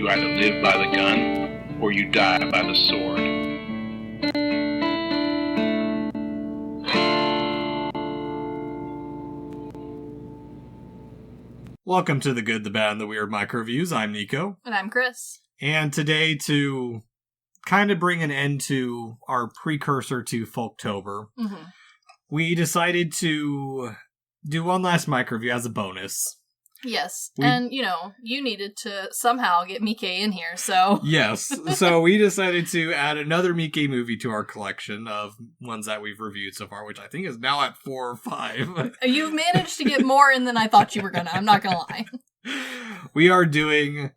You either live by the gun or you die by the sword. Welcome to The Good, the Bad, and the Weird MicroViews. I'm Nicho. And I'm Chris. And today, to kind of bring an end to our precursor to Folktober, we decided to do one last MicroView as a bonus. Yes, and, you needed to somehow get Miike in here, so... Yes, so we decided to add another Miike movie to our collection of ones that we've reviewed so far, which I think is now at 4 or 5. You've managed to get more in than I thought you were gonna, I'm not gonna lie. We are doing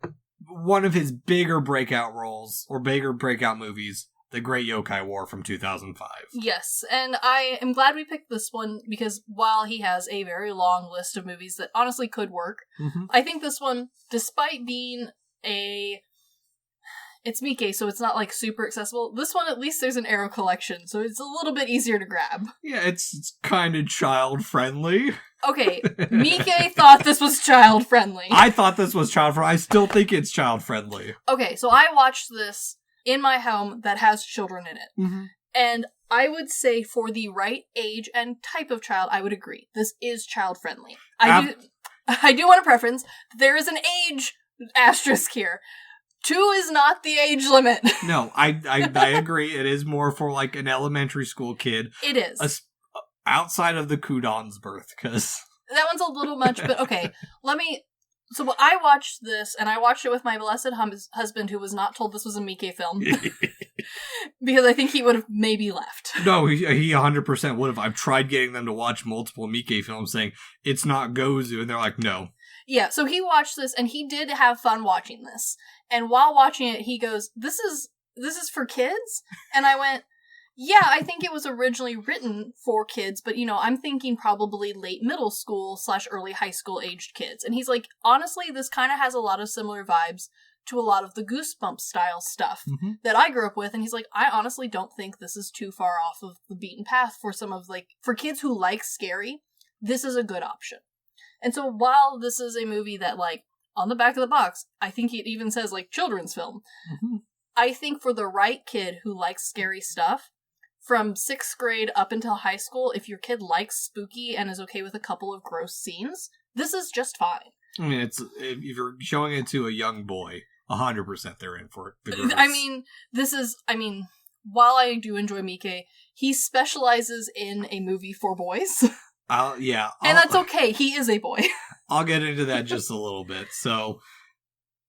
one of his bigger breakout roles, or bigger breakout movies, The Great Yokai War from 2005. Yes, and I am glad we picked this one because while he has a very long list of movies that honestly could work, I think this one, despite being it's Miike, so it's not like super accessible, this one at least there's an arrow collection, so it's a little bit easier to grab. Yeah, it's kind of child-friendly. Okay, Miike thought this was child-friendly. I thought this was child-friendly. I still think it's child-friendly. Okay, so I watched this in my home that has children in it. And I would say for the right age and type of child, I would agree. This is child-friendly. I do want to preference, there is an age asterisk here. 2 is not the age limit. No, I agree. It is more for like an elementary school kid. It is. Outside of the Kudon's birth, because... That one's a little much, but okay. So I watched this, and I watched it with my blessed husband, who was not told this was a Miike film. Because I think he would have maybe left. No, he 100% would have. I've tried getting them to watch multiple Miike films saying, it's not Gozu, and they're like, no. Yeah, so he watched this, and he did have fun watching this. And while watching it, he goes, this is for kids? And I went, yeah, I think it was originally written for kids, but, I'm thinking probably late middle school / early high school aged kids. And he's like, honestly, this kind of has a lot of similar vibes to a lot of the Goosebumps style stuff that I grew up with. And he's like, I honestly don't think this is too far off of the beaten path for for kids who like scary, this is a good option. And so while this is a movie that, on the back of the box, I think it even says, children's film, I think for the right kid who likes scary stuff, from 6th grade up until high school, if your kid likes spooky and is okay with a couple of gross scenes, this is just fine. I mean, if you're showing it to a young boy, 100% they're in for it. While I do enjoy Miike, he specializes in a movie for boys. And that's okay, he is a boy. I'll get into that just a little bit. So,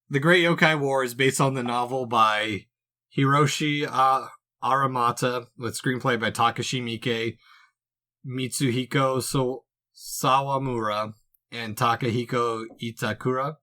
The Great Yokai War is based on the novel by Hiroshi Aramata, with screenplay by Takashi Miike, Mitsuhiko Sawamura, and Takahiko Itakura,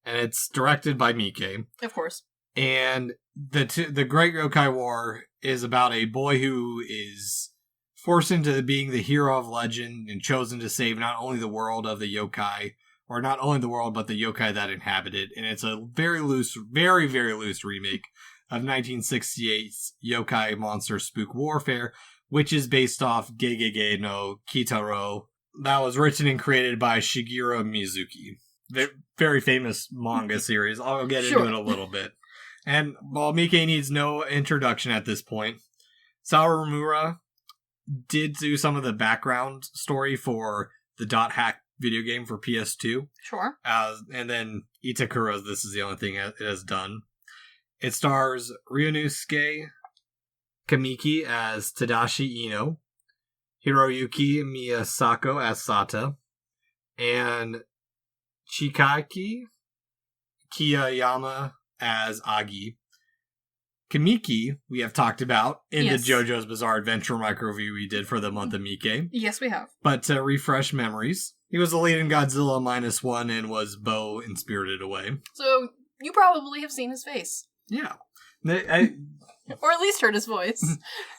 and it's directed by Miike. Of course. And the Great Yokai War is about a boy who is forced into being the hero of legend and chosen to save not only the world of the yokai, or not only the world, but the yokai that inhabit it. And it's a very loose, very, very loose remake of 1968's Yokai Monster Spook Warfare, which is based off Gegege no Kitaro, that was written and created by Shigeru Mizuki. Very famous manga series. I'll get into it a little bit. And while Miike needs no introduction at this point, Sawamura did do some of the background story for the Dot Hack video game for PS2. Sure. And then Itakura, this is the only thing it has done. It stars Ryunosuke Kamiki as Tadashi Ino, Hiroyuki Miyasako as Sata, and Chikaki Kiyayama as Agi. Kamiki, we have talked about in the JoJo's Bizarre Adventure MicroView we did for the month of Miike. Yes, we have. But to refresh memories, he was the lead in Godzilla -1 and was Bo in Spirited Away. So, you probably have seen his face. Yeah. Or at least heard his voice.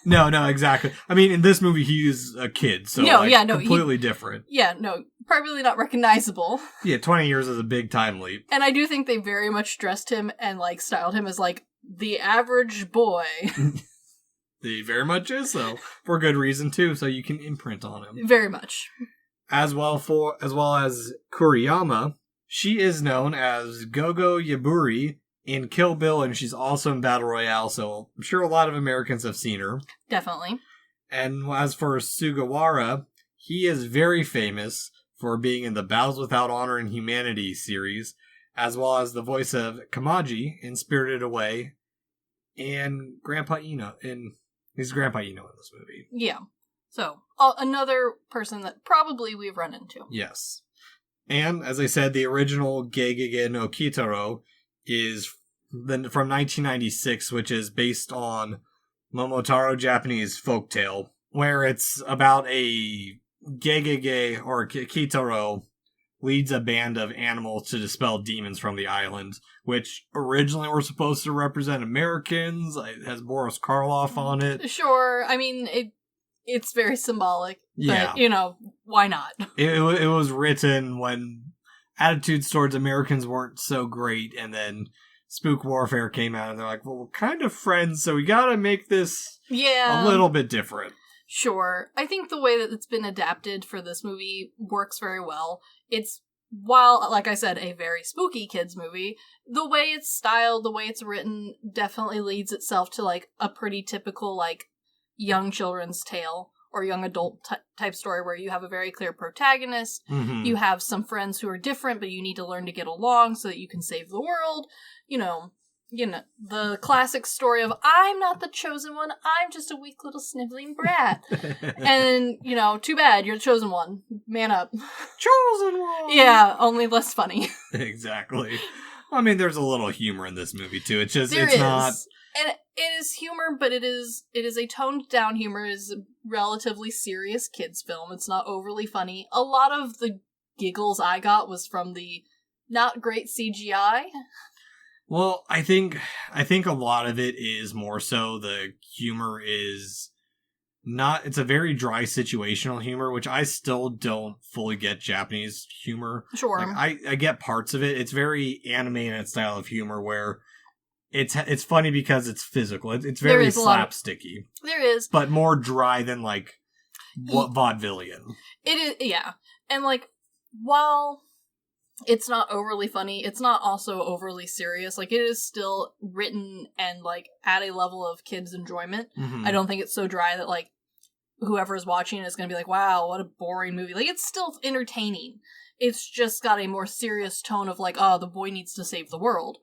No, exactly. I mean, in this movie, he is a kid, so completely different. Yeah, no, probably not recognizable. Yeah, 20 years is a big time leap. And I do think they very much dressed him and, styled him as, the average boy. He very much is, so. For good reason, too, so you can imprint on him. Very much. As well as Kuriyama, she is known as Gogo Yaburi in Kill Bill, and she's also in Battle Royale, so I'm sure a lot of Americans have seen her. Definitely. And as for Sugawara, he is very famous for being in the Battles Without Honor and Humanity series, as well as the voice of Kamaji in Spirited Away, and Grandpa Eno, he's Grandpa Eno in this movie. Yeah. So, another person that probably we've run into. Yes. And, as I said, the original Gegege no Kitaro is from 1996, which is based on Momotaro Japanese folktale, where it's about a Gegege, or Kitaro, leads a band of animals to dispel demons from the island, which originally were supposed to represent Americans. It has Boris Karloff on it. Sure. I mean, it's very symbolic. Yeah. But, why not? It was written when attitudes towards Americans weren't so great, and then Spook Warfare came out, and they're like, well, we're kind of friends, so we gotta make this a little bit different. Sure. I think the way that it's been adapted for this movie works very well. It's, while, like I said, a very spooky kids movie, the way it's styled, the way it's written, definitely leads itself to, like, a pretty typical, like, young children's tale or young adult type story where you have a very clear protagonist, you have some friends who are different, but you need to learn to get along so that you can save the world, the classic story of, I'm not the chosen one, I'm just a weak little sniveling brat. And, too bad, you're the chosen one. Man up. Chosen one! Yeah, only less funny. Exactly. I mean, there's a little humor in this movie, too. It's just, it's not... And it is humor, but it is a toned down humor. It is a relatively serious kids film. It's not overly funny. A lot of the giggles I got was from the not great CGI. Well, I think a lot of it is more so the humor is not, it's a very dry situational humor, which I still don't fully get Japanese humor. Sure. Like, I get parts of it. It's very anime in its style of humor where it's funny because it's physical. It's very slapsticky. There is. But more dry than, like, vaudevillian. It is, yeah. And, like, while it's not overly funny, it's not also overly serious. Like, it is still written and, like, at a level of kids' enjoyment. I don't think it's so dry that, like, whoever is watching it is going to be like, wow, what a boring movie. Like, it's still entertaining. It's just got a more serious tone of, like, oh, the boy needs to save the world.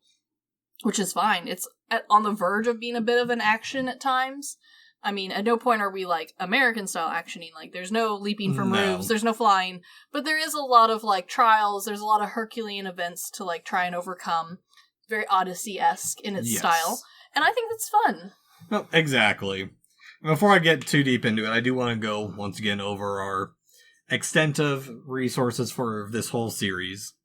Which is fine. It's on the verge of being a bit of an action at times. I mean, at no point are we, like, American-style actioning. Like, there's no leaping from roofs, there's no flying. But there is a lot of, like, trials, there's a lot of Herculean events to, like, try and overcome. Very Odyssey-esque in its style. And I think that's fun. Well, exactly. Before I get too deep into it, I do want to go, once again, over our extent of resources for this whole series.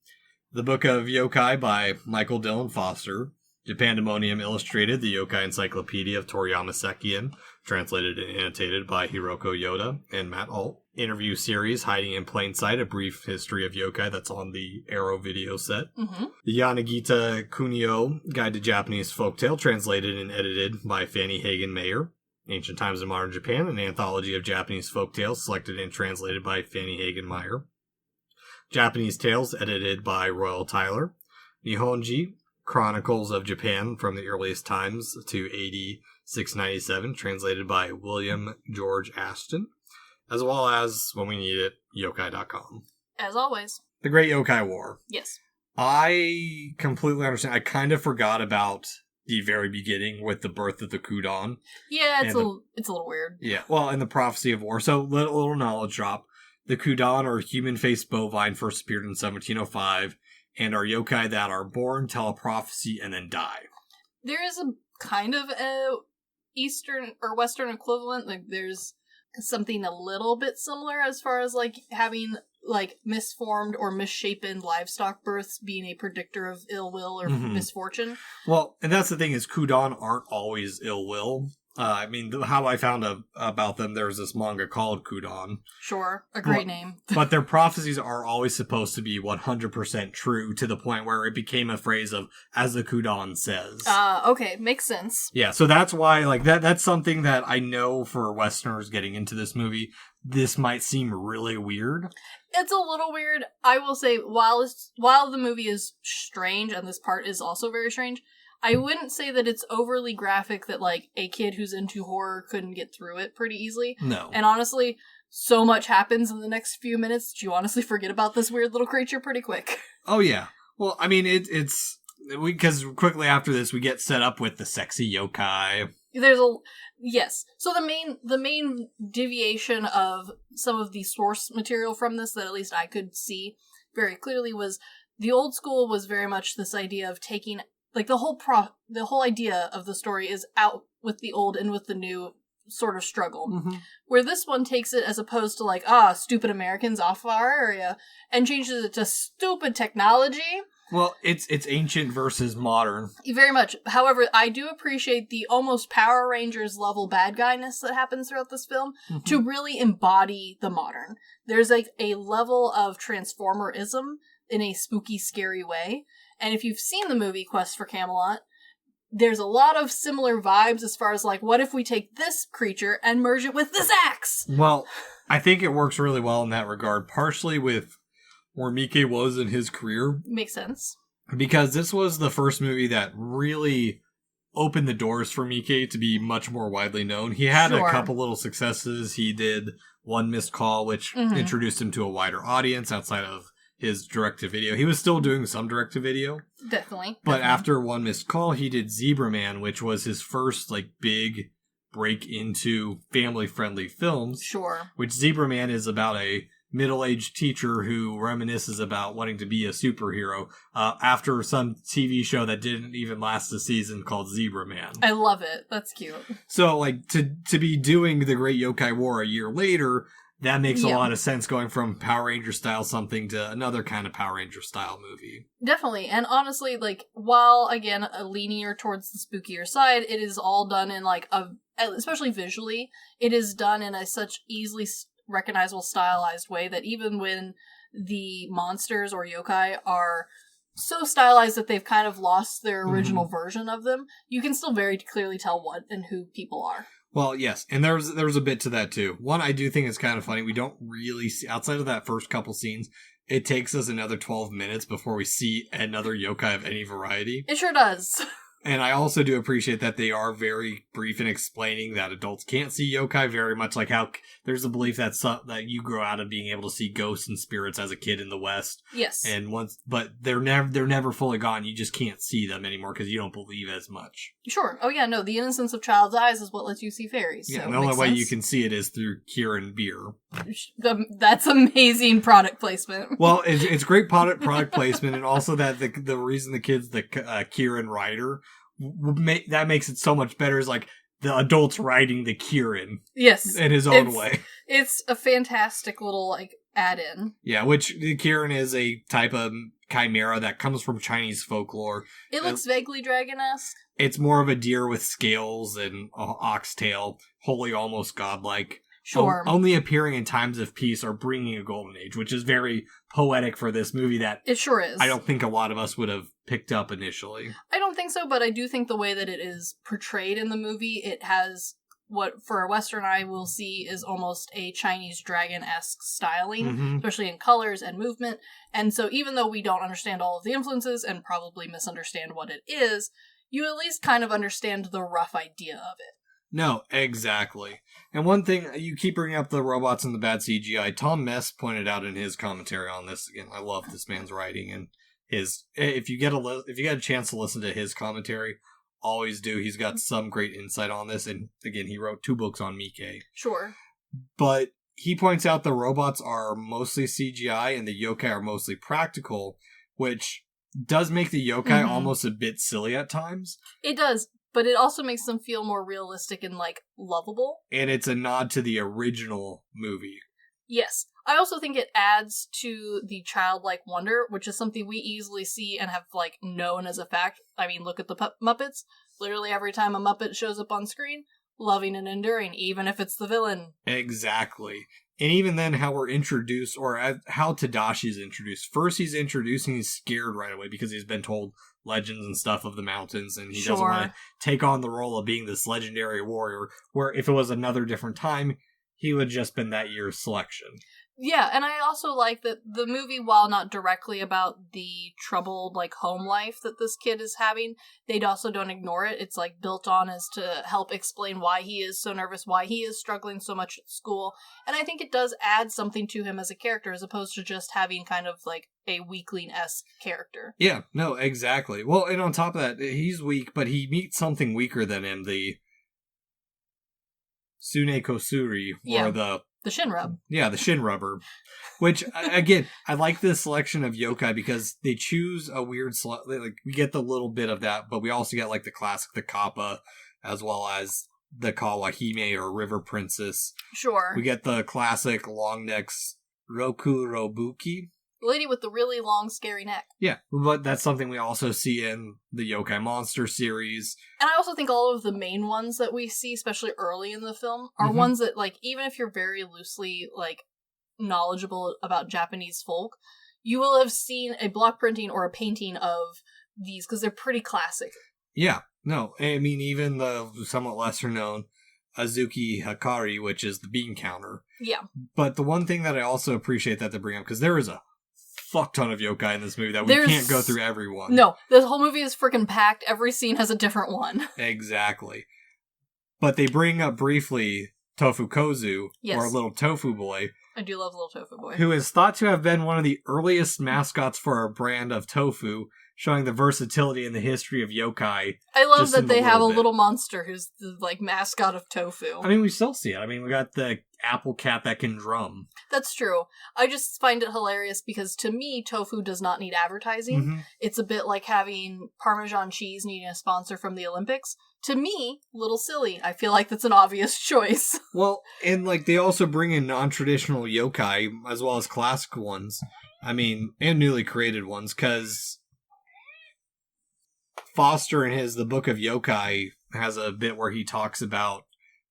The Book of Yokai by Michael Dillon Foster. Japandemonium Illustrated, the Yokai Encyclopedia of Toriyama Sekian, translated and annotated by Hiroko Yoda and Matt Alt. Interview series, Hiding in Plain Sight, a brief history of yokai, that's on the Arrow video set. The Yanagita Kunio, Guide to Japanese Folktale, translated and edited by Fanny Hagen Mayer. Ancient Times in Modern Japan, an anthology of Japanese folktales, selected and translated by Fanny Hagen Mayer. Japanese Tales, edited by Royal Tyler. Nihonji, Chronicles of Japan from the Earliest Times to AD 697, translated by William George Ashton, as well as, when we need it, yokai.com. As always. The Great Yokai War. Yes. I completely understand. I kind of forgot about the very beginning with the birth of the Kudan. Yeah, it's a little weird. Yeah, well, and the prophecy of war. So, little knowledge drop. The Kudan, or human-faced bovine, first appeared in 1705, and are yokai that are born, tell a prophecy, and then die. There is a kind of a Eastern or Western equivalent. Like, there's something a little bit similar as far as, like, having, like, misformed or misshapen livestock births being a predictor of ill will or misfortune. Well, and that's the thing, is Kudan aren't always ill will. I mean, how I found about them, there's this manga called Kudan. Sure, a great name. But their prophecies are always supposed to be 100% true, to the point where it became a phrase of, as the Kudan says. Okay, makes sense. Yeah, so that's why, like, that's something that I know for Westerners getting into this movie, this might seem really weird. It's a little weird. I will say, while the movie is strange, and this part is also very strange, I wouldn't say that it's overly graphic that, like, a kid who's into horror couldn't get through it pretty easily. No. And honestly, so much happens in the next few minutes that you honestly forget about this weird little creature pretty quick. Oh, yeah. Well, I mean, it's... Because quickly after this, we get set up with the sexy yokai. Yes. So the main deviation of some of the source material from this that at least I could see very clearly was the old school was very much this idea of taking, like, the whole idea of the story is out with the old and with the new sort of struggle. Mm-hmm. Where this one takes it as opposed to, like, stupid Americans off our area, and changes it to stupid technology. Well, it's ancient versus modern. Very much. However, I do appreciate the almost Power Rangers level bad guyness that happens throughout this film to really embody the modern. There's like a level of Transformerism in a spooky, scary way. And if you've seen the movie Quest for Camelot, there's a lot of similar vibes as far as, like, what if we take this creature and merge it with this axe? Well, I think it works really well in that regard, partially with where Miike was in his career. Makes sense. Because this was the first movie that really opened the doors for Miike to be much more widely known. He had a couple little successes. He did One Missed Call, which introduced him to a wider audience outside of his direct-to-video. He was still doing some direct-to-video. Definitely. But after One Missed Call, he did Zebra Man, which was his first, like, big break into family-friendly films. Sure. Which Zebra Man is about a middle-aged teacher who reminisces about wanting to be a superhero after some TV show that didn't even last a season called Zebra Man. I love it. That's cute. So, like, to be doing The Great Yokai War a year later, that makes a lot of sense, going from Power Ranger style something to another kind of Power Ranger style movie. Definitely. And honestly, like, while, again, a leanier towards the spookier side, it is all done in, like, especially visually, it is done in a such easily recognizable, stylized way that even when the monsters or yokai are so stylized that they've kind of lost their original version of them, you can still very clearly tell what and who people are. Well, yes, and there was a bit to that too. One, I do think is kind of funny. We don't really see, outside of that first couple scenes, it takes us another 12 minutes before we see another yokai of any variety. It sure does. And I also do appreciate that they are very brief in explaining that adults can't see yokai, very much like how there's a belief that that you grow out of being able to see ghosts and spirits as a kid in the West. Yes. And but they're never fully gone. You just can't see them anymore because you don't believe as much. Sure. Oh yeah, no, the innocence of child's eyes is what lets you see fairies. Yeah, so and the only way you can see it is through Kieran beer. That's amazing product placement. Well, it's great product placement, and also that the reason the kids, the Kieran Rider, that makes it so much better is like the adults riding the Kieran. Yes. In his own way. It's a fantastic little, like, add-in. Yeah, which the Kieran is a type of chimera that comes from Chinese folklore. It looks vaguely dragon-esque. It's more of a deer with scales and oxtail, wholly almost godlike. Sure. Only appearing in times of peace or bringing a golden age, which is very poetic for this movie that it sure is. I don't think a lot of us would have picked up initially. I don't think so, but I do think the way that it is portrayed in the movie, it has what for a Western eye will see is almost a Chinese dragon-esque styling, especially in colors and movement. And so even though we don't understand all of the influences and probably misunderstand what it is, you at least kind of understand the rough idea of it. No, exactly. And one thing, you keep bringing up the robots and the bad CGI. Tom Mess pointed out in his commentary on this. Again, I love this man's writing, and if you get a chance to listen to his commentary, always do. He's got some great insight on this, and again, he wrote 2 books on Miike. Sure. But he points out the robots are mostly CGI and the yokai are mostly practical, which does make the yokai almost a bit silly at times. It does. But it also makes them feel more realistic and, like, lovable. And it's a nod to the original movie. Yes. I also think it adds to the childlike wonder, which is something we easily see and have, like, known as a fact. I mean, look at the Muppets. Literally every time a Muppet shows up on screen, loving and enduring, even if it's the villain. Exactly. And even then, how we're introduced, or how Takashi is introduced. First, he's introduced and he's scared right away because he's been told legends and stuff of the mountains, and he doesn't want to take on the role of being this legendary warrior, where if it was another different time, he would have just been that year's selection. Yeah, and I also like that the movie, while not directly about the troubled, like, home life that this kid is having, they also don't ignore it. It's, like, built on as to help explain why he is so nervous, why he is struggling so much at school. And I think it does add something to him as a character, as opposed to just having kind of, like, a weakling-esque character. Yeah, no, exactly. Well, and on top of that, he's weak, but he meets something weaker than him, the Sune Kosuri, or the shin rub. Yeah, the shin rubber. Which, again, I like this selection of yokai because they choose a weird... like, we get the little bit of that, but we also get, like, the classic, the Kappa, as well as the Kawahime, or River Princess. Sure. We get the classic long necks Roku Robuki. The lady with the really long, scary neck. Yeah, but that's something we also see in the Yokai Monster series. And I also think all of the main ones that we see, especially early in the film, are ones that, like, even if you're very loosely, like, knowledgeable about Japanese folk, you will have seen a block printing or a painting of these, because they're pretty classic. Yeah, no, I mean, even the somewhat lesser known Azuki Hakari, which is the bean counter. Yeah. But the one thing that I also appreciate that they bring up, because there is a fuck ton of yokai in this movie that we can't go through everyone. No, this whole movie is freaking packed. Every scene has a different one. Exactly. But they bring up briefly Tofu Kozu, yes, or Little Tofu Boy. I do love Little Tofu Boy. Who is thought to have been one of the earliest mascots for a brand of tofu, showing the versatility in the history of yokai. I love that they have a little monster who's the, like, mascot of tofu. I mean, we still see it. I mean, we got the apple cat that can drum. That's true. I just find it hilarious because, to me, tofu does not need advertising. Mm-hmm. It's a bit like having Parmesan cheese needing a sponsor from the Olympics. To me, little silly. I feel like that's an obvious choice. Well, and, like, they also bring in non-traditional yokai, as well as classic ones. I mean, and newly created ones, because Foster in The Book of Yokai has a bit where he talks about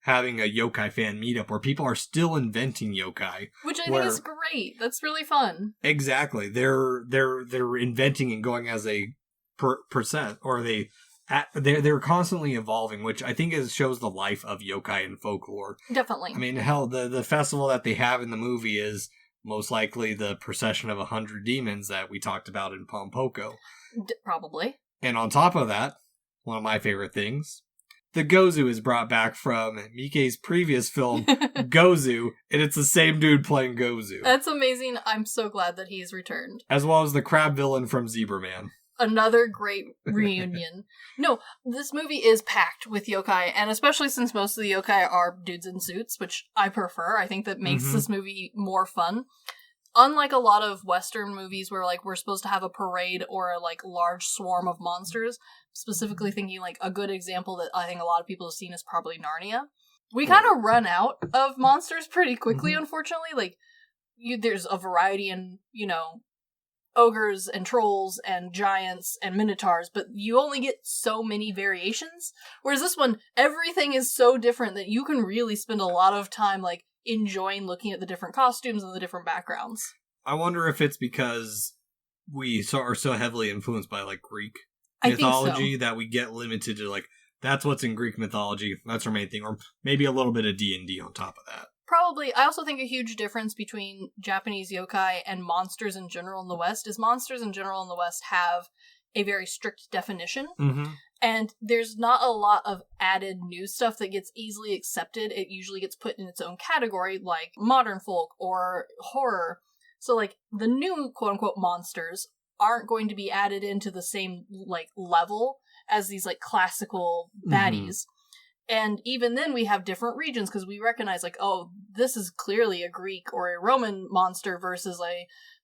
having a yokai fan meetup where people are still inventing yokai. Which I think is great. That's really fun. Exactly. They're inventing and going as a percent, or they're constantly evolving, which I think shows the life of yokai and folklore. Definitely. I mean, hell, the festival that they have in the movie is most likely the procession of 100 demons that we talked about in Pompoko. Probably. And on top of that, one of my favorite things, the Gozu is brought back from Miike's previous film, Gozu, and it's the same dude playing Gozu. That's amazing. I'm so glad that he's returned. As well as the crab villain from Zebra Man. Another great reunion. No, this movie is packed with yokai, and especially since most of the yokai are dudes in suits, which I prefer. I think that makes this movie more fun. Unlike a lot of Western movies where, like, we're supposed to have a parade or a, like, large swarm of monsters, specifically thinking, like, a good example that I think a lot of people have seen is probably Narnia. We kind of run out of monsters pretty quickly, unfortunately. Like, there's a variety in, ogres and trolls and giants and minotaurs, but you only get so many variations. Whereas this one, everything is so different that you can really spend a lot of time, like, enjoying looking at the different costumes and the different backgrounds. I wonder if it's because we are so heavily influenced by, like, Greek mythology that we get limited to, like, that's what's in Greek mythology, that's our main thing, or maybe a little bit of D&D on top of that. Probably. I also think a huge difference between Japanese yokai and monsters in general in the West is monsters in general in the West have a very strict definition. And there's not a lot of added new stuff that gets easily accepted. It usually gets put in its own category, like modern folk or horror. So, like, the new quote-unquote monsters aren't going to be added into the same, like, level as these, like, classical baddies. And even then we have different regions because we recognize, like, oh, this is clearly a Greek or a Roman monster versus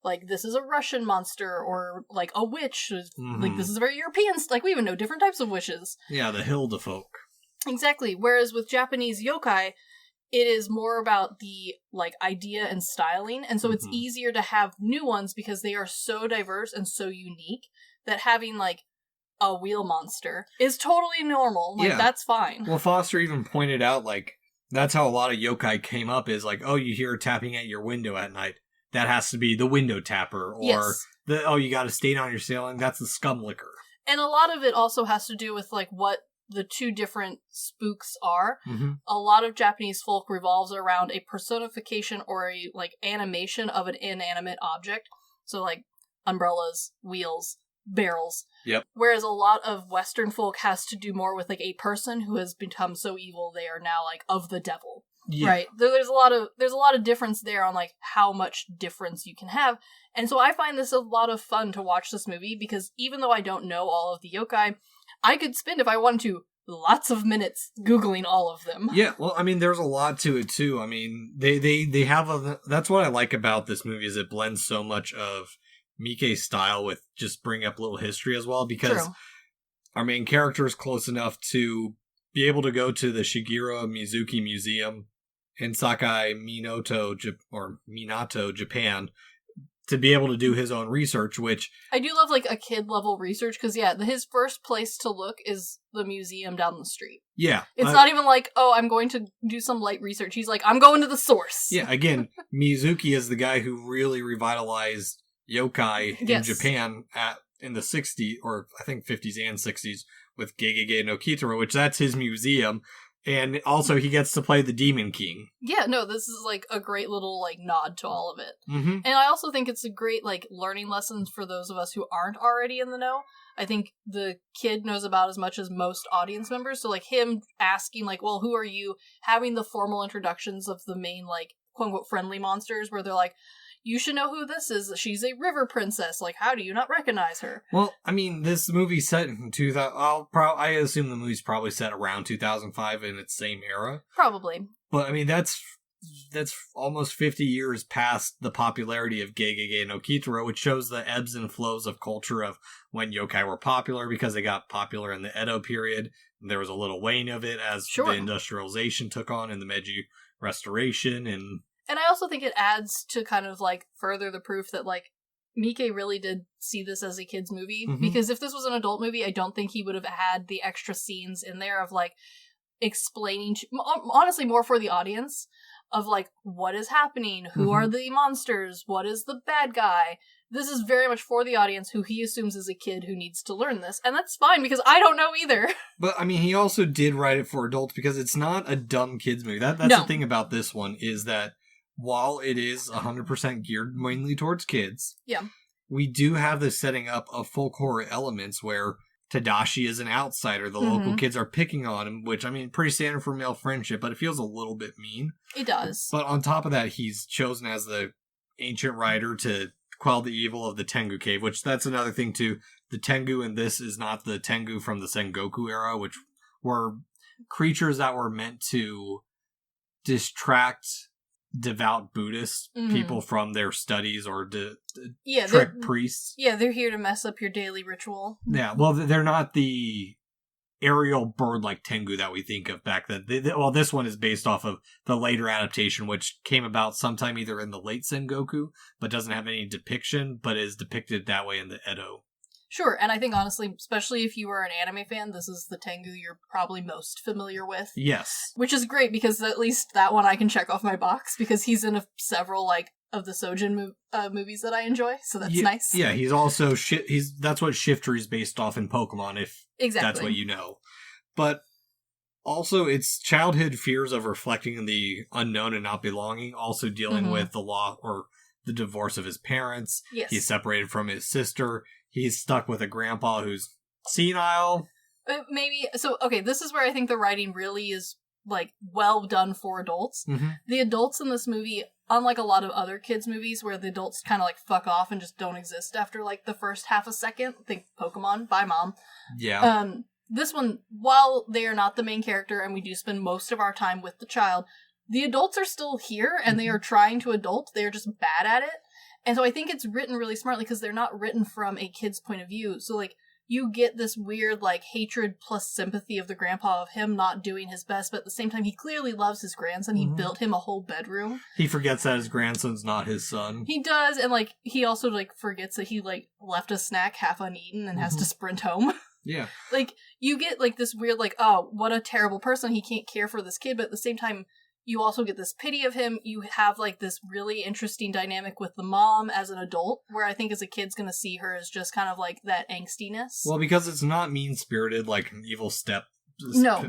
like this is a Russian monster or like a witch. Like, this is very European. Like, we even know different types of witches. Yeah, the Hilda folk. Exactly. Whereas with Japanese yokai, it is more about the, like, idea and styling. And so it's easier to have new ones because they are so diverse and so unique that having, like, a wheel monster is totally normal. Like, that's fine. Well, Foster even pointed out, like, that's how a lot of yokai came up is, like, oh, you hear tapping at your window at night. That has to be the window tapper. Or, you got a stain on your ceiling. That's the scum licker. And a lot of it also has to do with, like, what the two different spooks are. Mm-hmm. A lot of Japanese folk revolves around a personification or a like animation of an inanimate object. So like umbrellas, wheels, barrels. Yep. Whereas a lot of Western folk has to do more with like a person who has become so evil they are now like of the devil. Yeah. Right. There's a lot of difference there on like how much difference you can have. And so I find this a lot of fun to watch this movie because even though I don't know all of the yokai, I could spend, if I wanted to, lots of minutes Googling all of them. Yeah, well, I mean, there's a lot to it, too. I mean, they have that's what I like about this movie is it blends so much of Miike's style with just bringing up a little history as well, because True. our main character is close enough to be able to go to the Shigeru Mizuki Museum in Sakai, Minato, Japan, to be able to do his own research, which... I do love, like, a kid-level research, because, yeah, his first place to look is the museum down the street. Yeah. It's not even like, oh, I'm going to do some light research. He's like, I'm going to the source. Yeah, again, Mizuki is the guy who really revitalized yokai in Japan in the 60s, or I think 50s and 60s, with Gegege no Kitaro, which that's his museum. And also, he gets to play the Demon King. Yeah, no, this is, like, a great little, like, nod to all of it. Mm-hmm. And I also think it's a great, like, learning lesson for those of us who aren't already in the know. I think the kid knows about as much as most audience members. So, like, him asking, like, well, who are you? Having the formal introductions of the main, like, quote-unquote friendly monsters, where they're like, you should know who this is. She's a river princess. Like, how do you not recognize her? Well, I mean, this movie's set in 2000. I assume the movie's probably set around 2005 in its same era. Probably. But I mean, that's almost 50 years past the popularity of Gegege no Kitaro, which shows the ebbs and flows of culture of when yokai were popular, because they got popular in the Edo period. There was a little wane of it as the industrialization took on in the Meiji Restoration, And I also think it adds to kind of, like, further the proof that, like, Miike really did see this as a kid's movie. Mm-hmm. Because if this was an adult movie, I don't think he would have had the extra scenes in there of, like, explaining, honestly, more for the audience, of, like, what is happening, who are the monsters, what is the bad guy. This is very much for the audience who he assumes is a kid who needs to learn this. And that's fine, because I don't know either. But, I mean, he also did write it for adults, because it's not a dumb kid's movie. That's the thing about this one, is that while it is 100% geared mainly towards kids, we do have this setting up of folk horror elements where Tadashi is an outsider. The local kids are picking on him, which, I mean, pretty standard for male friendship, but it feels a little bit mean. It does. But on top of that, he's chosen as the ancient rider to quell the evil of the Tengu Cave, which that's another thing, too. The Tengu in this is not the Tengu from the Sengoku era, which were creatures that were meant to distract devout Buddhist people from their studies or trick priests. Yeah, they're here to mess up your daily ritual. Yeah, well, they're not the aerial bird-like Tengu that we think of back then. Well, this one is based off of the later adaptation, which came about sometime either in the late Sengoku, but doesn't have any depiction, but is depicted that way in the Edo. Sure, and I think, honestly, especially if you are an anime fan, this is the Tengu you're probably most familiar with. Yes. Which is great, because at least that one I can check off my box, because he's in several, like, of the Sojin movies that I enjoy, so that's nice. Yeah, he's also, that's what Shiftry is based off in Pokemon, if that's what you know. But also, it's childhood fears of reflecting the unknown and not belonging, also dealing with the law, or the divorce of his parents. Yes. He's separated from his sister. He's stuck with a grandpa who's senile. Maybe. So, okay, this is where I think the writing really is, like, well done for adults. The adults in this movie, unlike a lot of other kids' movies where the adults kind of, like, fuck off and just don't exist after, like, the first half a second. Think Pokemon. Bye, Mom. Yeah. This one, while they are not the main character and we do spend most of our time with the child, the adults are still here and they are trying to adult. They are just bad at it. And so I think it's written really smartly because they're not written from a kid's point of view. So, like, you get this weird, like, hatred plus sympathy of the grandpa of him not doing his best, but at the same time, he clearly loves his grandson. He built him a whole bedroom. He forgets that his grandson's not his son. He does, and, like, he also, like, forgets that he, like, left a snack half uneaten and has to sprint home. Yeah. Like, you get, like, this weird, like, oh, what a terrible person. He can't care for this kid, but at the same time, you also get this pity of him. You have, like, this really interesting dynamic with the mom as an adult, where I think as a kid's gonna see her as just kind of, like, that angstiness. Well, because it's not mean-spirited like an evil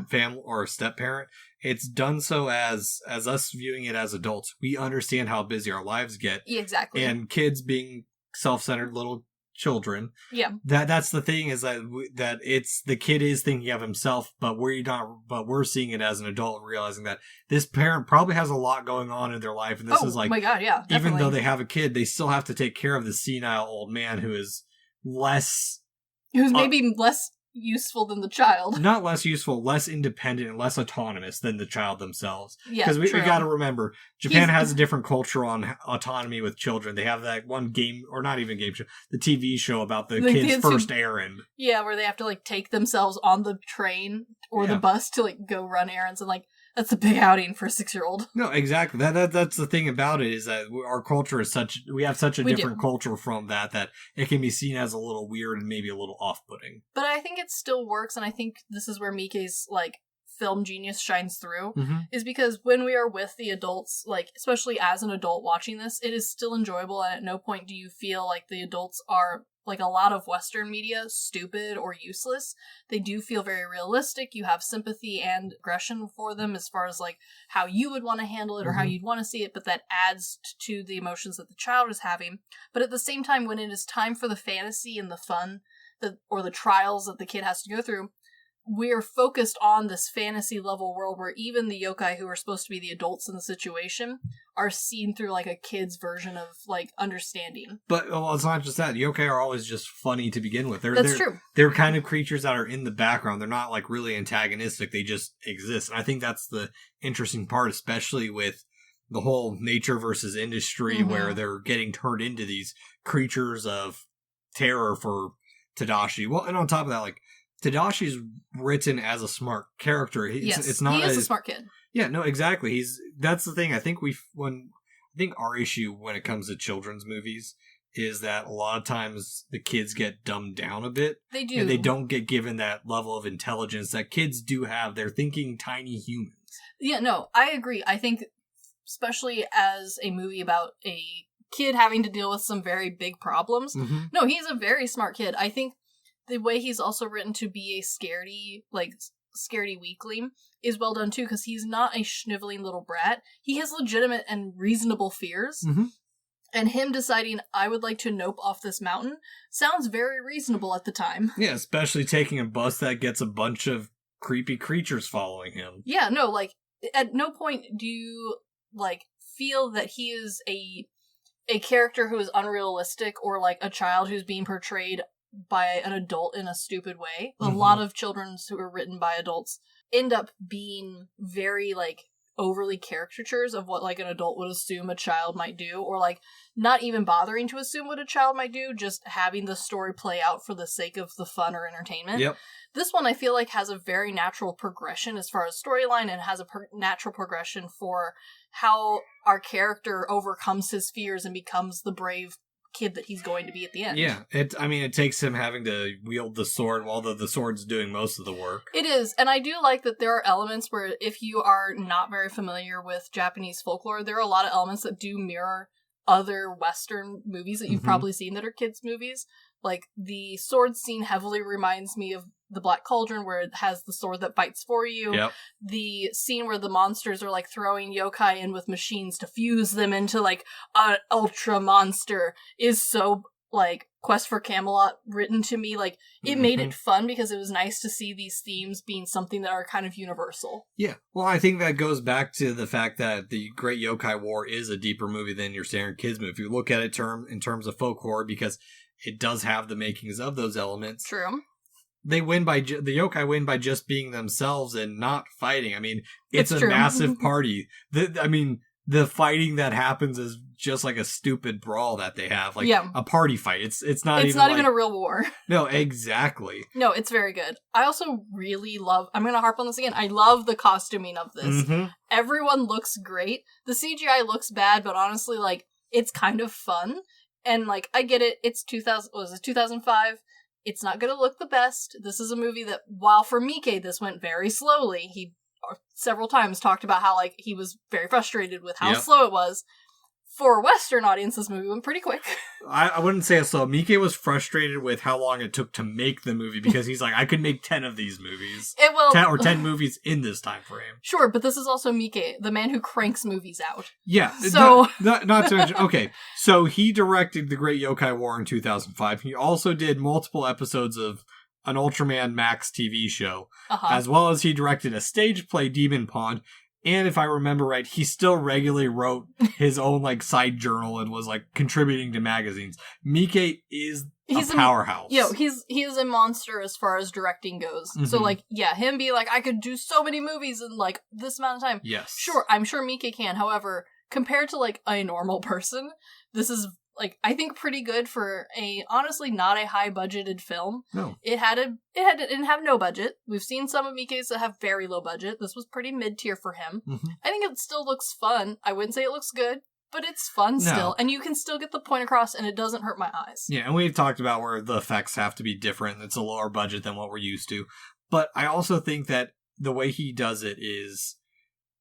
family or step parent. It's done so as us viewing it as adults. We understand how busy our lives get. Exactly. And kids being self-centered little children. Yeah. That's the thing, is that it's the kid is thinking of himself, but we're seeing it as an adult, realizing that this parent probably has a lot going on in their life, and this is like, oh my god, yeah, definitely. Even though they have a kid, they still have to take care of the senile old man who's maybe less useful than the child. Not less useful, less independent, and less autonomous than the child themselves. Yeah, because we got to remember, Japan has a different culture on autonomy with children. They have that one game, or not even game show, the TV show about the kid's first errand. Yeah, where they have to like take themselves on the train or the bus to like go run errands, and like that's a big outing for a 6-year-old. No, exactly. That's the thing about it, is that our culture is we have such a different culture from that it can be seen as a little weird and maybe a little off-putting. But I think it still works, and I think this is where Miike's like film genius shines through, is because when we are with the adults, like especially as an adult watching this, it is still enjoyable, and at no point do you feel like the adults are, like a lot of Western media, stupid or useless. They do feel very realistic. You have sympathy and aggression for them as far as like how you would want to handle it or how you'd want to see it, but that adds to the emotions that the child is having. But at the same time, when it is time for the fantasy and the fun or the trials that the kid has to go through, we're focused on this fantasy level world where even the yokai, who are supposed to be the adults in the situation, are seen through like a kid's version of like understanding. But it's not just that. Yokai are always just funny to begin with. That's true. They're kind of creatures that are in the background. They're not like really antagonistic. They just exist. And I think that's the interesting part, especially with the whole nature versus industry, where they're getting turned into these creatures of terror for Takashi. Well, and on top of that, like, Takashi's written as a smart character. It's not. He is a smart kid. Yeah, no, exactly. That's the thing. I think our issue when it comes to children's movies is that a lot of times the kids get dumbed down a bit. They do. And they don't get given that level of intelligence that kids do have. They're thinking tiny humans. Yeah, no, I agree. I think, especially as a movie about a kid having to deal with some very big problems. No, he's a very smart kid. I think the way he's also written to be a scaredy weakling is well done too, because he's not a schniveling little brat. He has legitimate and reasonable fears. And him deciding, I would like to nope off this mountain, sounds very reasonable at the time. Yeah, especially taking a bus that gets a bunch of creepy creatures following him. Yeah, no, like, at no point do you, like, feel that he is a character who is unrealistic or, like, a child who's being portrayed by an adult in a stupid way. A lot of children's who are written by adults end up being very, like, overly caricatures of what, like, an adult would assume a child might do, or, like, not even bothering to assume what a child might do, just having the story play out for the sake of the fun or entertainment. Yep. This one, I feel like, has a very natural progression as far as storyline, and has a natural progression for how our character overcomes his fears and becomes the brave kid that he's going to be at the end. Yeah, it takes him having to wield the sword while the sword's doing most of the work. It is, and I do like that there are elements where, if you are not very familiar with Japanese folklore, there are a lot of elements that do mirror other Western movies that you've probably seen that are kids' movies. Like, the sword scene heavily reminds me of The Black Cauldron, where it has the sword that fights for you. Yep. The scene where the monsters are, like, throwing yokai in with machines to fuse them into, like, an ultra monster is so, like, Quest for Camelot written to me. Like, it made it fun because it was nice to see these themes being something that are kind of universal. Yeah. Well, I think that goes back to the fact that the Great Yokai War is a deeper movie than your standard kids movie. If you look at it in terms of folk horror, because it does have the makings of those elements. True. They win the yokai win by just being themselves and not fighting. I mean, it's a massive party. The fighting that happens is just like a stupid brawl that they have, like a party fight. It's not even a real war. No, exactly. No, it's very good. I also really love, I'm going to harp on this again, I love the costuming of this. Everyone looks great. The CGI looks bad, but honestly, like, it's kind of fun. And, like, I get it. It's 2005. It's not going to look the best. This is a movie that, while for Miike this went very slowly, he several times talked about how, like, he was very frustrated with how slow it was. For Western audiences, this movie went pretty quick. I wouldn't say it's slow. Miike was frustrated with how long it took to make the movie because he's like, I could make 10 of these movies. 10 movies in this time frame. Sure, but this is also Miike, the man who cranks movies out. Yeah. So... Not to mention... Okay, so he directed The Great Yokai War in 2005. He also did multiple episodes of an Ultraman Max TV show, as well as he directed a stage play, Demon Pond. And if I remember right, he still regularly wrote his own like side journal and was like contributing to magazines. Miike is a powerhouse. He is a monster as far as directing goes. Mm-hmm. So like, yeah, him be like, I could do so many movies in like this amount of time. Yes. Sure, I'm sure Miike can. However, compared to like a normal person, this is like, I think pretty good for honestly not a high budgeted film. No. It didn't have no budget. We've seen some of Miike's that have very low budget. This was pretty mid-tier for him. Mm-hmm. I think it still looks fun. I wouldn't say it looks good, but it's fun still. And you can still get the point across and it doesn't hurt my eyes. Yeah, and we've talked about where the effects have to be different. It's a lower budget than what we're used to. But I also think that the way he does it is...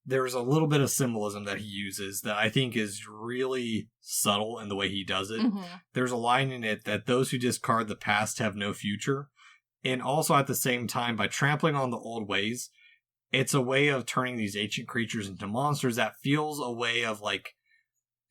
There's a little bit of symbolism that he uses that I think is really subtle in the way he does it. Mm-hmm. There's a line in it that those who discard the past have no future. And also at the same time, by trampling on the old ways, it's a way of turning these ancient creatures into monsters that feels a way of like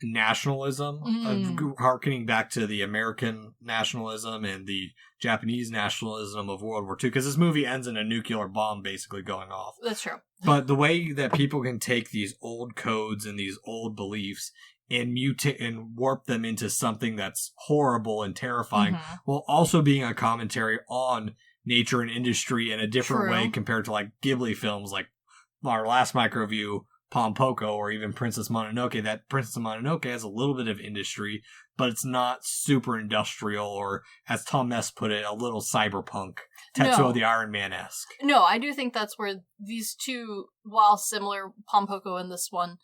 nationalism, of harkening back to the American nationalism and the Japanese nationalism of World War II, because this movie ends in a nuclear bomb basically going off. That's true. But the way that people can take these old codes and these old beliefs and mutate and warp them into something that's horrible and terrifying, while also being a commentary on nature and industry in a different way compared to like Ghibli films like our last MicroView, Pompoko, or even Princess Mononoke. That Princess Mononoke has a little bit of industry, but it's not super industrial, or as Tom Mess put it, a little cyberpunk, Tetsuo the Iron Man-esque. No, I do think that's where these two, while similar, Pompoko and this one,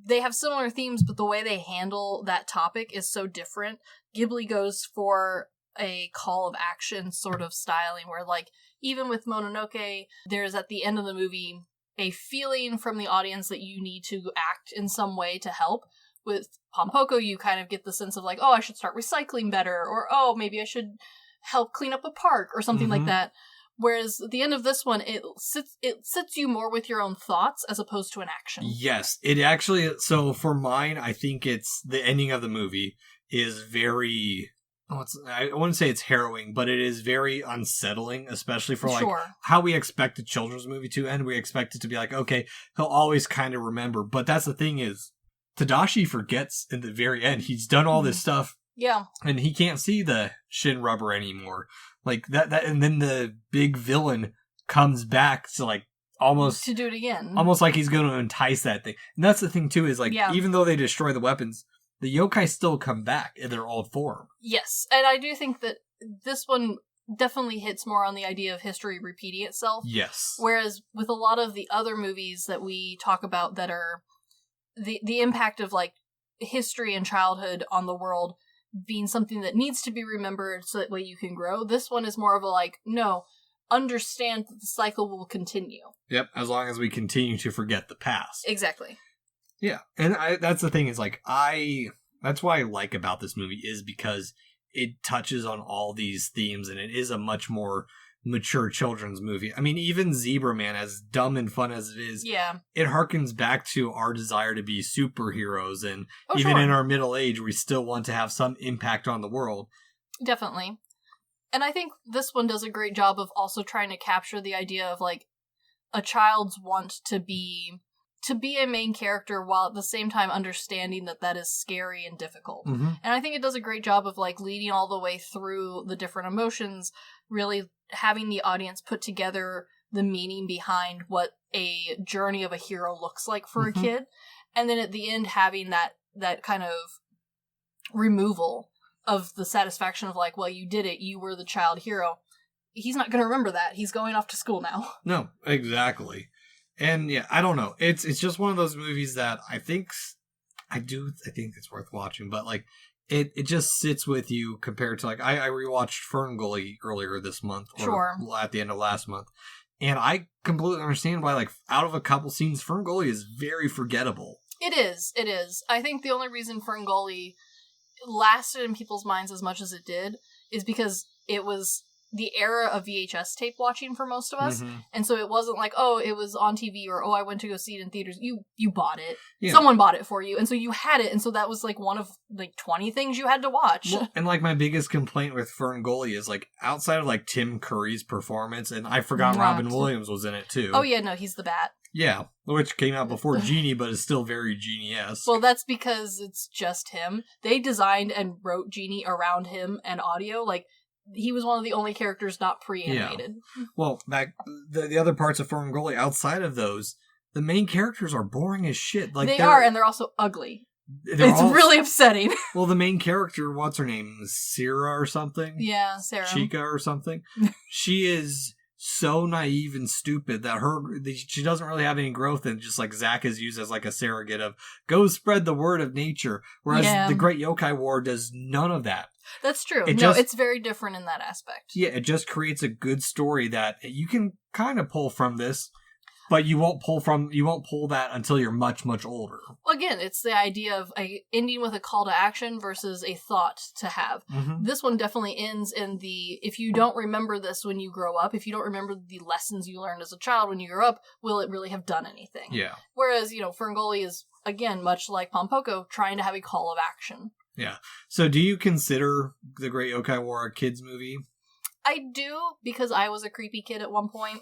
they have similar themes, but the way they handle that topic is so different. Ghibli goes for a call of action sort of styling, where like, even with Mononoke, there's at the end of the movie a feeling from the audience that you need to act in some way to help. With Pompoko, you kind of get the sense of like, oh, I should start recycling better, or oh, maybe I should help clean up a park, or something like that. Whereas at the end of this one, it sits you more with your own thoughts as opposed to an action. Yes, it actually. So for mine, I think it's the ending of the movie is very... I wouldn't say it's harrowing, but it is very unsettling, especially for like how we expect a children's movie to end. We expect it to be like, okay, he'll always kind of remember. But that's the thing is, Tadashi forgets in the very end. He's done all this stuff. Yeah. And he can't see the shin rubber anymore. Like that, and then the big villain comes back to like almost... to do it again. Almost like he's going to entice that thing. And that's the thing too, is like, even though they destroy the weapons, the yokai still come back in their old form. Yes, and I do think that this one definitely hits more on the idea of history repeating itself. Yes. Whereas with a lot of the other movies that we talk about that are the impact of like history and childhood on the world being something that needs to be remembered so that way you can grow, this one is more of a like, no, understand that the cycle will continue. Yep, as long as we continue to forget the past. Exactly. Yeah, and that's the thing is like, that's what I like about this movie is because it touches on all these themes and it is a much more mature children's movie. I mean, even Zebra Man, as dumb and fun as it is, it harkens back to our desire to be superheroes, and even in our middle age, we still want to have some impact on the world. Definitely. And I think this one does a great job of also trying to capture the idea of like a child's want to be a main character while at the same time understanding that that is scary and difficult. And I think it does a great job of like leading all the way through the different emotions, really having the audience put together the meaning behind what a journey of a hero looks like for a kid. And then at the end having that kind of removal of the satisfaction of like, well, you did it, you were the child hero. He's not going to remember that. He's going off to school now. No, exactly. And yeah, I don't know. It's just one of those movies that I think it's worth watching, but like it just sits with you compared to like I rewatched Ferngully earlier this month, or at the end of last month, and I completely understand why like out of a couple scenes, Ferngully is very forgettable. It is. I think the only reason Ferngully lasted in people's minds as much as it did is because it was the era of VHS tape watching for most of us, and so it wasn't like, oh, it was on TV, or oh, I went to go see it in theaters. You bought it. Yeah. Someone bought it for you, and so you had it, and so that was like one of like 20 things you had to watch. Well, and like my biggest complaint with Ferngully is like outside of like Tim Curry's performance, and I forgot Robin Williams was in it too. Oh yeah, no, he's the Bat. Yeah, which came out before Genie, but is still very Genie-esque. Well, that's because it's just him. They designed and wrote Genie around him and audio, like. He was one of the only characters not pre-animated. Yeah. Well, the other parts of Ferngully, outside of those, the main characters are boring as shit. Like they are, and they're also ugly. It's really upsetting. Well, the main character, what's her name? Sarah or something? Yeah, Sarah. Chica or something. She is so naive and stupid that she doesn't really have any growth, and just like Zack is used as like a surrogate of go spread the word of nature, whereas the Great Yokai War does none of that. That's true. It's very different in that aspect. Yeah, it just creates a good story that you can kind of pull from this, but you won't pull that until you're much, much older. Well, again, it's the idea of ending with a call to action versus a thought to have. This one definitely ends in if you don't remember this when you grow up, if you don't remember the lessons you learned as a child when you grow up, will it really have done anything? Yeah. Whereas, Ferngully is, again, much like Pompoko, trying to have a call of action. Yeah. So do you consider The Great Yokai War a kid's movie? I do, because I was a creepy kid at one point.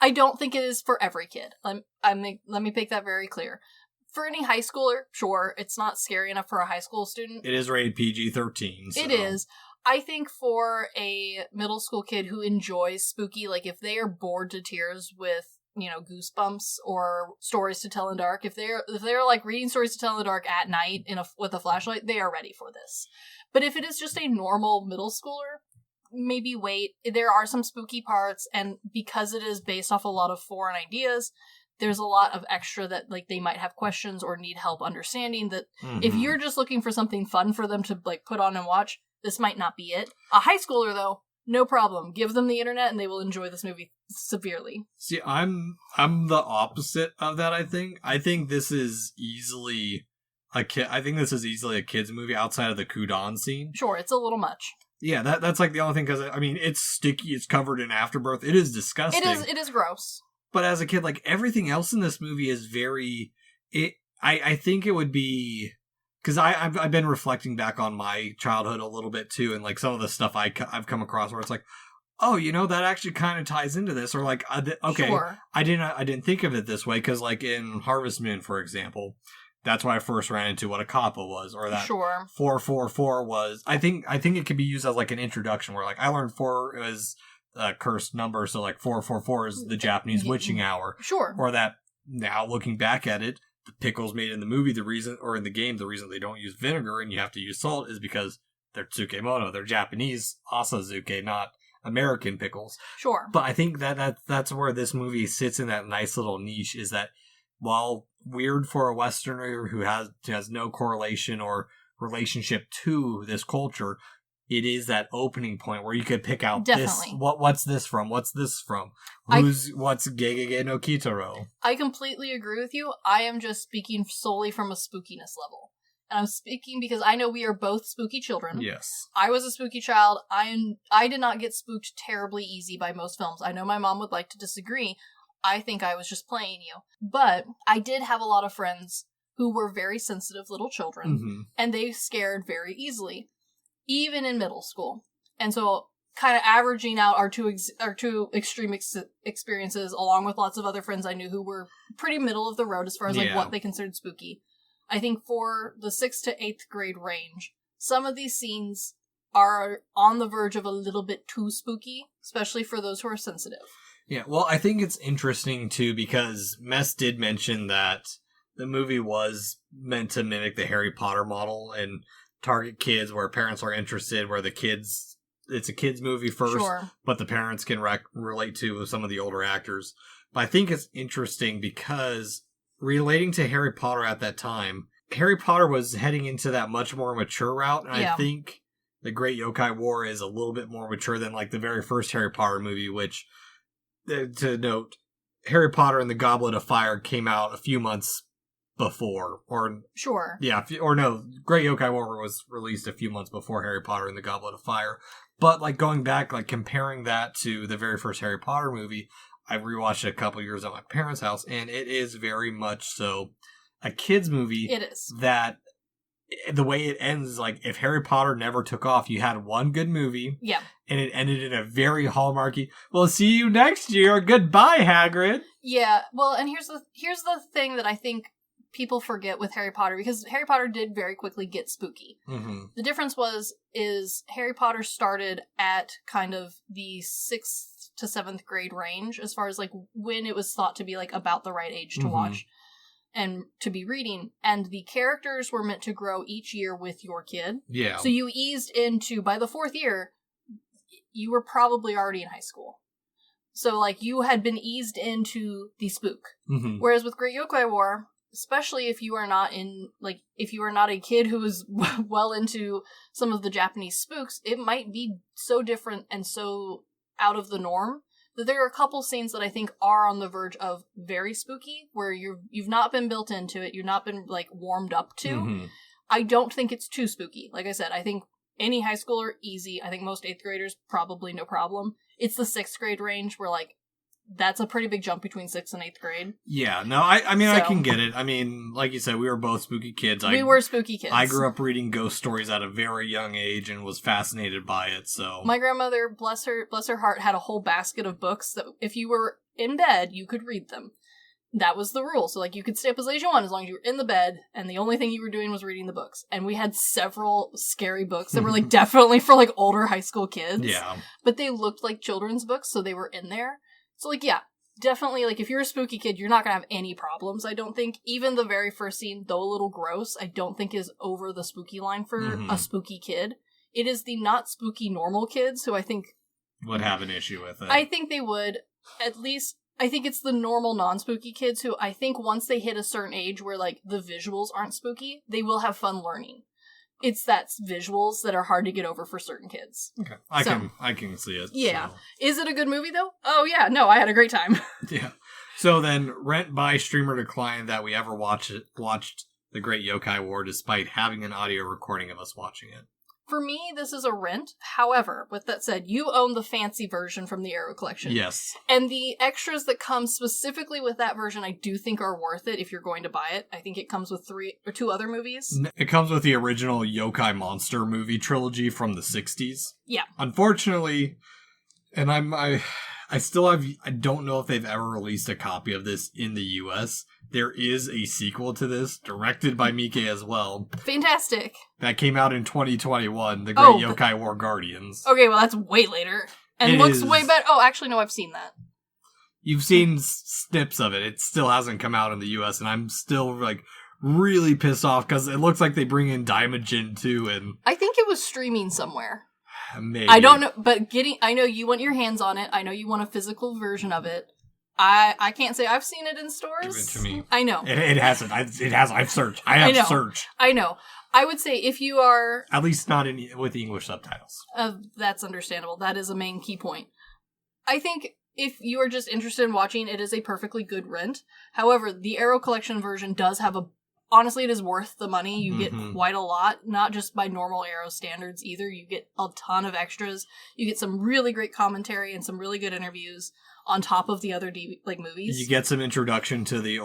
I don't think it is for every kid. Let me make that very clear. For any high schooler, sure, it's not scary enough for a high school student. It is rated PG-13. So. It is. I think for a middle school kid who enjoys spooky, like if they are bored to tears with Goosebumps or Stories to Tell in the Dark, if they're like reading Stories to Tell in the Dark at night with a flashlight, they are ready for this. But if it is just a normal middle schooler, maybe wait. There are some spooky parts, and because it is based off a lot of foreign ideas, there's a lot of extra that like they might have questions or need help understanding, that if you're just looking for something fun for them to like put on and watch, this might not be it. A high schooler though, no problem. Give them the internet and they will enjoy this movie severely. See, I'm the opposite of that, I think. I think this is easily a kid's movie outside of the Kudan scene. Sure, it's a little much. Yeah, that's like the only thing, because I mean, it's sticky, it's covered in afterbirth, it is disgusting. It is gross. But as a kid, like everything else in this movie is very I think it would be, because I've been reflecting back on my childhood a little bit too, and like some of the stuff I've come across where it's like, oh, that actually kind of ties into this, or like, okay, sure. I didn't think of it this way, because like in Harvest Moon, for example, that's why I first ran into what a kappa was, or that 444 was. I think it could be used as like an introduction, where like I learned 4 is a cursed number, so like 444 is the Japanese witching hour. Sure. Or that, now looking back at it, the pickles made in the movie, in the game, the reason they don't use vinegar and you have to use salt is because they're tsukemono. They're Japanese asazuke, not American pickles. Sure. But I think that's where this movie sits in that nice little niche, is that while weird for a Westerner who has no correlation or relationship to this culture, it is that opening point where you could pick out Definitely. What's this from? What's this from? What's Gegege no Kitaro? I completely agree with you. I am just speaking solely from a spookiness level. And I'm speaking because I know we are both spooky children. Yes. I was a spooky child. I did not get spooked terribly easy by most films. I know my mom would like to disagree. I think I was just playing you. But I did have a lot of friends who were very sensitive little children, and they scared very easily, even in middle school. And so kind of averaging out our two extreme experiences, along with lots of other friends I knew who were pretty middle of the road as far as like what they considered spooky. I think for the 6th to 8th grade range, some of these scenes are on the verge of a little bit too spooky, especially for those who are sensitive. Yeah, well, I think it's interesting, too, because Mess did mention that the movie was meant to mimic the Harry Potter model and target kids where parents are interested, where it's a kid's movie first, but the parents can relate to some of the older actors. But I think it's interesting because relating to Harry Potter at that time, Harry Potter was heading into that much more mature route, and I think The Great Yokai War is a little bit more mature than like the very first Harry Potter movie, which, to note, Harry Potter and the Goblet of Fire came out a few months before, or Sure. yeah, or no, Great Yokai War was released a few months before Harry Potter and the Goblet of Fire. But like going back, like comparing that to the very first Harry Potter movie, I rewatched it a couple years at my parents' house, and it is very much so a kids movie. It is. That the way it ends is like if Harry Potter never took off, you had one good movie. Yeah. And it ended in a very hallmarky, "We'll see you next year. Goodbye, Hagrid." Yeah. Well, and here's the thing that I think people forget with Harry Potter, because Harry Potter did very quickly get spooky. Mm-hmm. The difference is Harry Potter started at kind of the 6th to 7th grade range as far as like when it was thought to be like about the right age to watch and to be reading, and the characters were meant to grow each year with your kid. Yeah. So you eased into, by the 4th year, you were probably already in high school. So like you had been eased into the spook. Mm-hmm. Whereas with Great Yokai War, especially if you are not a kid who is well into some of the Japanese spooks, it might be so different and so out of the norm that there are a couple scenes that I think are on the verge of very spooky, where you've not been built into it, you've not been like warmed up to. Mm-hmm. I don't think it's too spooky. Like I said, I think any high schooler, easy. I think most 8th graders, probably no problem. It's the 6th grade range where like that's a pretty big jump between 6th and 8th grade. Yeah, no, I mean, I can get it. I mean, like you said, we were both spooky kids. We were spooky kids. I grew up reading ghost stories at a very young age and was fascinated by it, so... My grandmother, bless her heart, had a whole basket of books that if you were in bed, you could read them. That was the rule. So, like, you could stay up as late as you want as long as you were in the bed, and the only thing you were doing was reading the books. And we had several scary books that were, like, definitely for, like, older high school kids. Yeah. But they looked like children's books, so they were in there. So, like, yeah, definitely, like, if you're a spooky kid, you're not gonna have any problems, I don't think. Even the very first scene, though a little gross, I don't think is over the spooky line for a spooky kid. It is the not spooky normal kids who I think... would have an issue with it. I think they would. At least, I think it's the normal non-spooky kids who I think once they hit a certain age where, like, the visuals aren't spooky, they will have fun learning. It's that visuals that are hard to get over for certain kids. Okay. I can see it. Yeah. So. Is it a good movie, though? Oh, yeah. No, I had a great time. Yeah. So then, rent, buy, streamer decline that we ever watched The Great Yokai War despite having an audio recording of us watching it. For me, this is a rent. However, with that said, you own the fancy version from the Arrow Collection. Yes. And the extras that come specifically with that version, I do think are worth it if you're going to buy it. I think it comes with 3 or 2 other movies. It comes with the original Yokai Monster movie trilogy from the 60s. Yeah. Unfortunately, and I don't know if they've ever released a copy of this in the US. There is a sequel to this, directed by Miike as well. Fantastic. That came out in 2021, The Great Yokai War Guardians. Okay, well that's way later. And looks way better. Oh, actually, no, I've seen that. You've seen snips of it. It still hasn't come out in the US, and I'm still, like, really pissed off, because it looks like they bring in Daimajin, too, and... I think it was streaming somewhere. Maybe. I don't know, but I know you want your hands on it. I know you want a physical version of it. I can't say I've seen it in stores. Give it to me. I know. It hasn't. It has. I've searched. I have searched. I know. I would say if you are... At least not with the English subtitles. That's understandable. That is a main key point. I think if you are just interested in watching, it is a perfectly good rent. However, the Arrow Collection version does have honestly, it is worth the money. You get quite a lot, not just by normal Arrow standards either. You get a ton of extras. You get some really great commentary and some really good interviews on top of the other movies. You get some introduction to the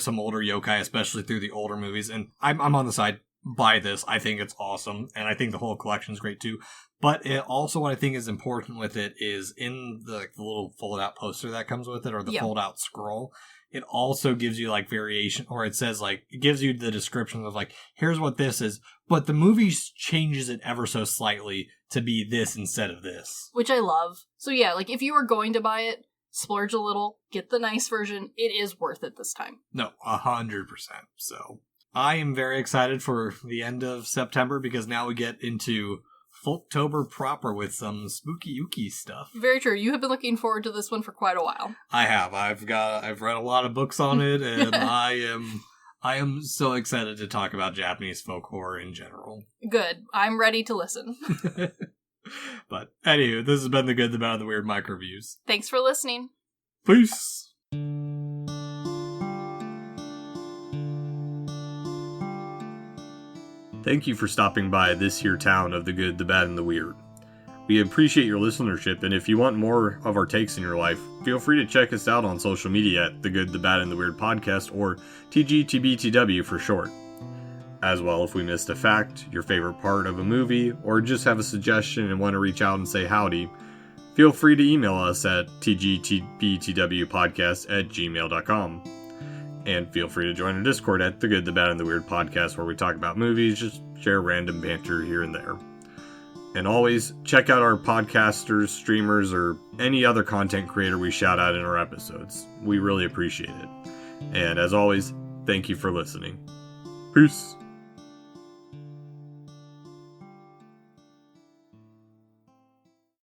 some older yokai, especially through the older movies. And I'm on the side, buy this. I think it's awesome. And I think the whole collection's great too. But also what I think is important with it is in the little fold-out poster that comes with it, or the fold-out scroll, it also gives you, like, variation, or it says, like, it gives you the description of, like, here's what this is, but the movie changes it ever so slightly to be this instead of this. Which I love. So yeah, like, if you are going to buy it, splurge a little, get the nice version. It is worth it this time. No, 100%. So, I am very excited for the end of September, because now we get into Folktober proper with some spooky yuki stuff. Very true. You have been looking forward to this one for quite a while. I have. I've read a lot of books on it, and I am so excited to talk about Japanese folk horror in general. Good. I'm ready to listen. But anywho, this has been the Good, the Bad, and the Weird MicroViews. Thanks for listening. Peace. Thank you for stopping by this here town of the good, the bad, and the weird. We appreciate your listenership, and if you want more of our takes in your life, feel free to check us out on social media at The Good, the Bad, and the Weird Podcast, or TGTBTW for short. As well, if we missed a fact, your favorite part of a movie, or just have a suggestion and want to reach out and say howdy, feel free to email us at tgtbtwpodcast@gmail.com. And feel free to join our Discord at The Good, the Bad, and the Weird Podcast, where we talk about movies, just share random banter here and there. And always, check out our podcasters, streamers, or any other content creator we shout out in our episodes. We really appreciate it. And as always, thank you for listening. Peace!